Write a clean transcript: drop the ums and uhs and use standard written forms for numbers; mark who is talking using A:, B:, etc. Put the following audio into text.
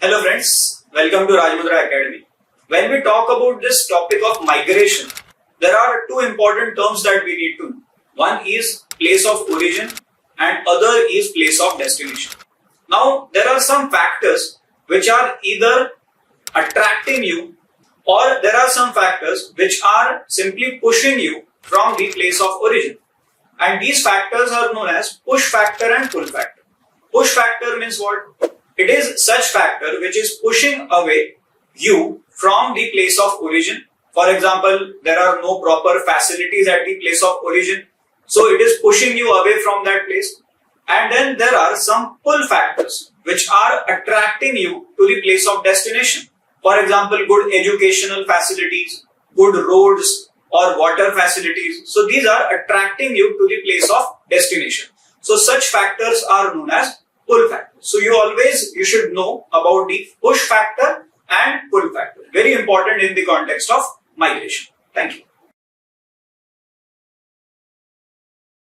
A: Hello friends, welcome to Rajmudra Academy. When we talk about this topic of migration, there are two important terms that we need to know. One is place of origin and other is place of destination. Now, there are some factors which are either attracting you or there are some factors which are simply pushing you from the place of origin. And these factors are known as push factor and pull factor. Push factor means what? It is such factor which is pushing away you from the place of origin. For example, there are no proper facilities at the place of origin, so it is pushing you away from that place. And then there are some pull factors which are attracting you to the place of destination. For example, good educational facilities, good roads or water facilities. So these are attracting you to the place of destination. So such factors are known as pull factor. So you should know about the push factor and pull factor. Very important in the context of migration. Thank you.